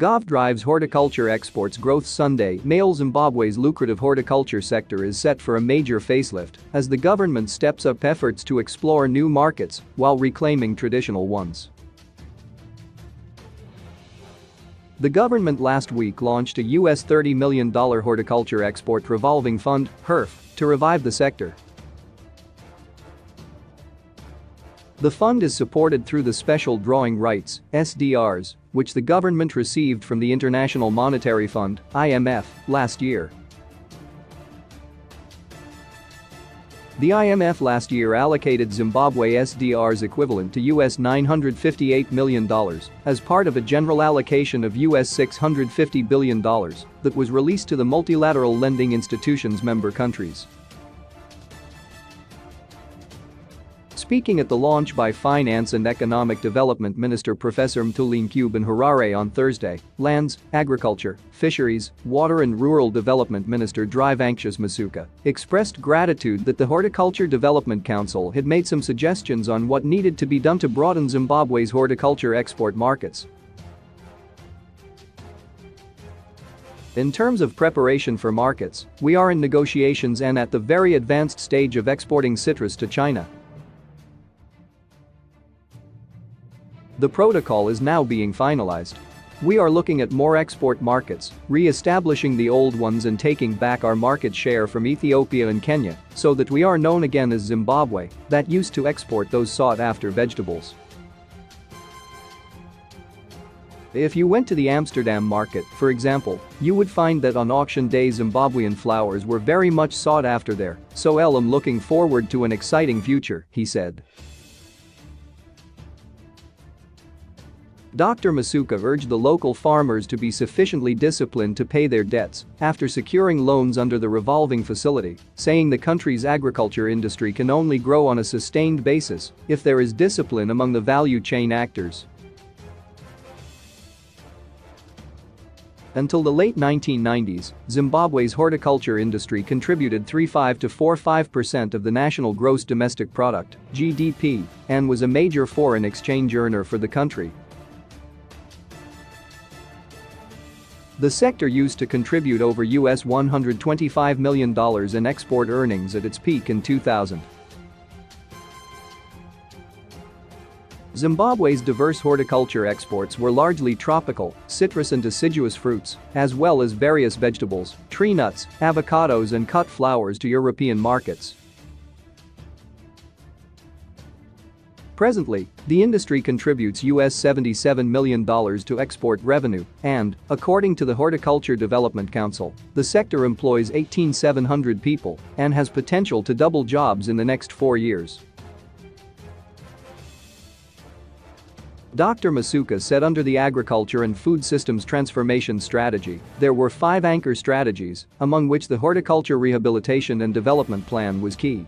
Govt drives horticulture exports growth Sunday. Male Zimbabwe's lucrative horticulture sector is set for a major facelift as the government steps up efforts to explore new markets while reclaiming traditional ones. The government last week launched a US $30 million horticulture export revolving fund, HERF, to revive the sector. The fund is supported through the special drawing rights, SDRs, which the government received from the International Monetary Fund, IMF, last year. The IMF last year allocated Zimbabwe SDRs equivalent to US $958 million as part of a general allocation of US $650 billion that was released to the multilateral lending institutions member countries. Speaking at the launch by Finance and Economic Development Minister Professor Mthuli Ncube in Harare on Thursday, Lands, Agriculture, Fisheries, Water and Rural Development Minister Drive Anxious Masuka expressed gratitude that the Horticulture Development Council had made some suggestions on what needed to be done to broaden Zimbabwe's horticulture export markets. In terms of preparation for markets, we are in negotiations and at the very advanced stage of exporting citrus to China. The protocol is now being finalized. We are looking at more export markets, re-establishing the old ones and taking back our market share from Ethiopia and Kenya so that we are known again as Zimbabwe, that used to export those sought-after vegetables. If you went to the Amsterdam market, for example, you would find that on auction day Zimbabwean flowers were very much sought after there, so I'm looking forward to an exciting future, he said. Dr. Masuka urged the local farmers to be sufficiently disciplined to pay their debts after securing loans under the revolving facility, saying the country's agriculture industry can only grow on a sustained basis if there is discipline among the value chain actors. Until the late 1990s, Zimbabwe's horticulture industry contributed 35 to 45% of the national gross domestic product, GDP, and was a major foreign exchange earner for the country. The sector used to contribute over US $125 million in export earnings at its peak in 2000. Zimbabwe's diverse horticulture exports were largely tropical, citrus and deciduous fruits, as well as various vegetables, tree nuts, avocados and cut flowers to European markets. Presently, the industry contributes US $77 million to export revenue and, according to the Horticulture Development Council, the sector employs 18,700 people and has potential to double jobs in the next 4 years. Dr. Masuka said under the Agriculture and Food Systems Transformation Strategy, there were 5 anchor strategies, among which the Horticulture Rehabilitation and Development Plan was key.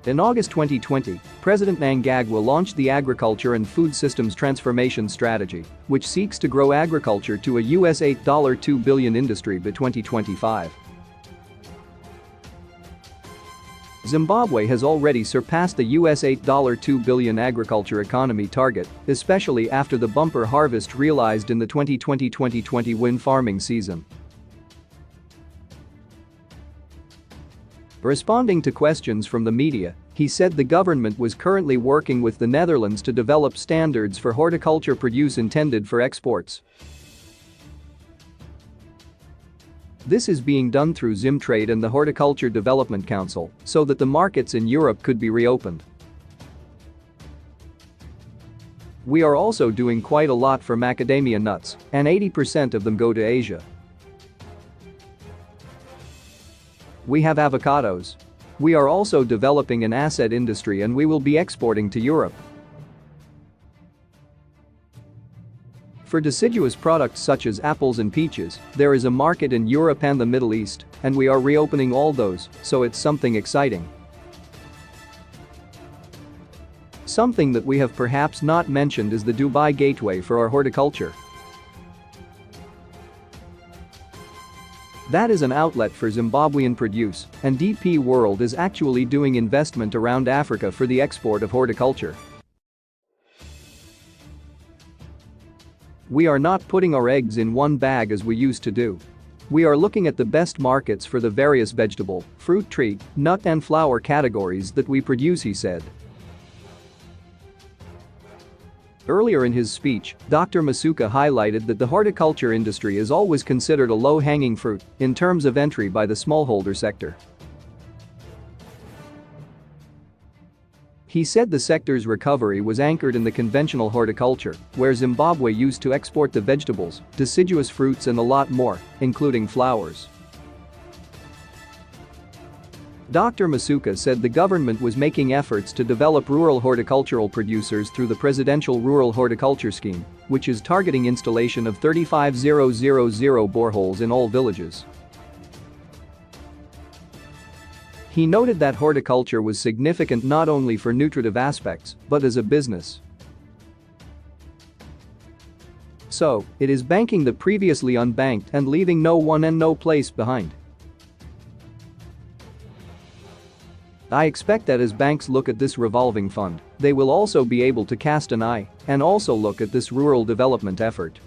In August 2020, President Mnangagwa launched the Agriculture and Food Systems Transformation Strategy, which seeks to grow agriculture to a US $8.2 billion industry by 2025. Zimbabwe has already surpassed the US $8.2 billion agriculture economy target, especially after the bumper harvest realized in the 2020-2021 wind farming season. Responding to questions from the media, he said the government was currently working with the Netherlands to develop standards for horticulture produce intended for exports. This is being done through Zimtrade and the Horticulture Development Council so that the markets in Europe could be reopened. We are also doing quite a lot for macadamia nuts, and 80% of them go to Asia. We have avocados. We are also developing an asset industry and we will be exporting to Europe. For deciduous products such as apples and peaches, there is a market in Europe and the Middle East, and we are reopening all those, so it's something exciting. Something that we have perhaps not mentioned is the Dubai gateway for our horticulture. That is an outlet for Zimbabwean produce, and DP World is actually doing investment around Africa for the export of horticulture. We are not putting our eggs in one bag as we used to do. We are looking at the best markets for the various vegetable, fruit tree, nut and flower categories that we produce, he said. Earlier in his speech, Dr. Masuka highlighted that the horticulture industry is always considered a low-hanging fruit in terms of entry by the smallholder sector. He said the sector's recovery was anchored in the conventional horticulture, where Zimbabwe used to export the vegetables, deciduous fruits and a lot more, including flowers. Dr. Masuka said the government was making efforts to develop rural horticultural producers through the Presidential Rural Horticulture Scheme, which is targeting installation of 35,000 boreholes in all villages. He noted that horticulture was significant not only for nutritive aspects, but as a business. So, it is banking the previously unbanked and leaving no one and no place behind. I expect that as banks look at this revolving fund, they will also be able to cast an eye and also look at this rural development effort.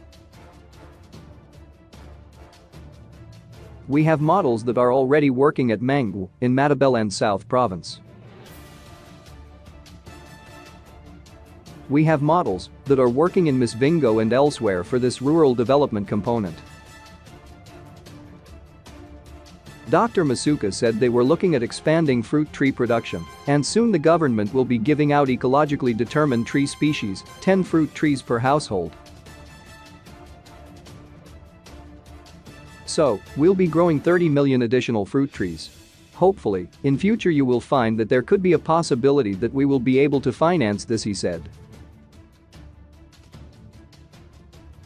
We have models that are already working at Mangu in Matabeleland South Province. We have models that are working in Misvingo and elsewhere for this rural development component. Dr. Masuka said they were looking at expanding fruit tree production, and soon the government will be giving out ecologically determined tree species, 10 fruit trees per household. So, we'll be growing 30 million additional fruit trees. Hopefully, in future you will find that there could be a possibility that we will be able to finance this, he said.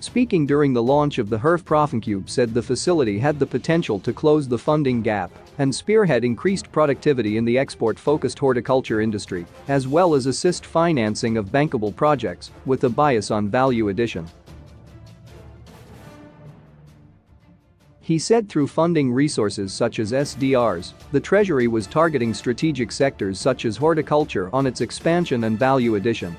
Speaking during the launch of the HERF, Profincube said the facility had the potential to close the funding gap and spearhead increased productivity in the export-focused horticulture industry, as well as assist financing of bankable projects with a bias on value addition. He said through funding resources such as SDRs, the Treasury was targeting strategic sectors such as horticulture on its expansion and value addition.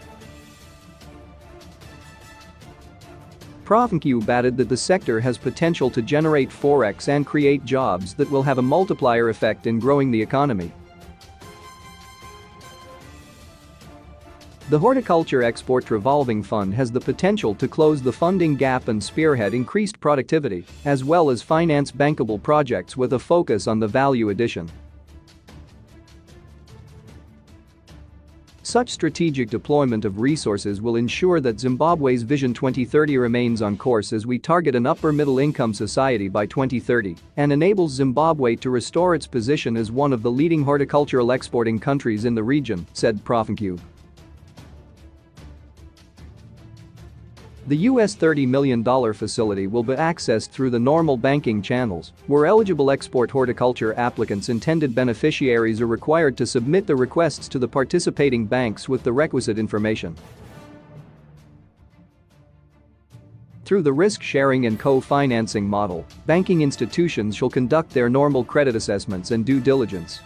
Profincube added that the sector has potential to generate forex and create jobs that will have a multiplier effect in growing the economy. The Horticulture Export Revolving Fund has the potential to close the funding gap and spearhead increased productivity, as well as finance bankable projects with a focus on the value addition. Such strategic deployment of resources will ensure that Zimbabwe's Vision 2030 remains on course as we target an upper-middle income society by 2030 and enables Zimbabwe to restore its position as one of the leading horticultural exporting countries in the region, said Profincube. The US $30 million facility will be accessed through the normal banking channels, where eligible export horticulture applicants' intended beneficiaries are required to submit the requests to the participating banks with the requisite information. Through the risk-sharing and co-financing model, banking institutions shall conduct their normal credit assessments and due diligence.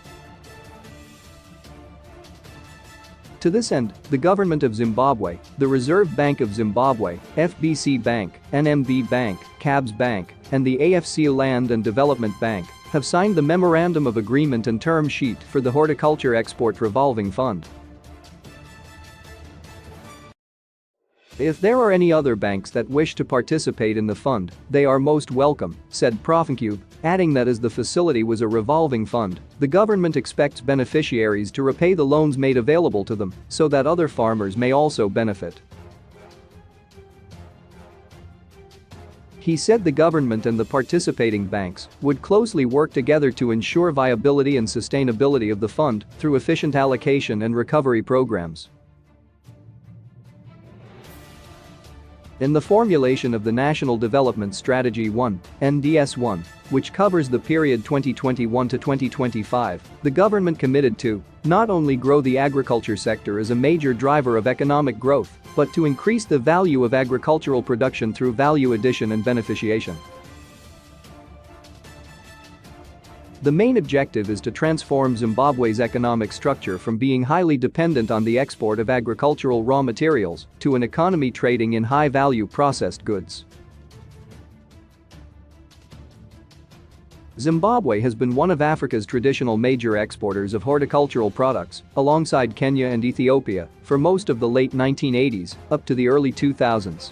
To this end, the Government of Zimbabwe, the Reserve Bank of Zimbabwe, FBC Bank, NMB Bank, CABS Bank, and the AFC Land and Development Bank have signed the Memorandum of Agreement and Term Sheet for the Horticulture Export Revolving Fund. If there are any other banks that wish to participate in the fund, they are most welcome, said Profincube, adding that as the facility was a revolving fund, the government expects beneficiaries to repay the loans made available to them so that other farmers may also benefit. He said the government and the participating banks would closely work together to ensure viability and sustainability of the fund through efficient allocation and recovery programs. In the formulation of the National Development Strategy 1, NDS-1, which covers the period 2021 to 2025, the government committed to not only grow the agriculture sector as a major driver of economic growth, but to increase the value of agricultural production through value addition and beneficiation. The main objective is to transform Zimbabwe's economic structure from being highly dependent on the export of agricultural raw materials to an economy trading in high-value processed goods. Zimbabwe has been one of Africa's traditional major exporters of horticultural products, alongside Kenya and Ethiopia, for most of the late 1980s up to the early 2000s.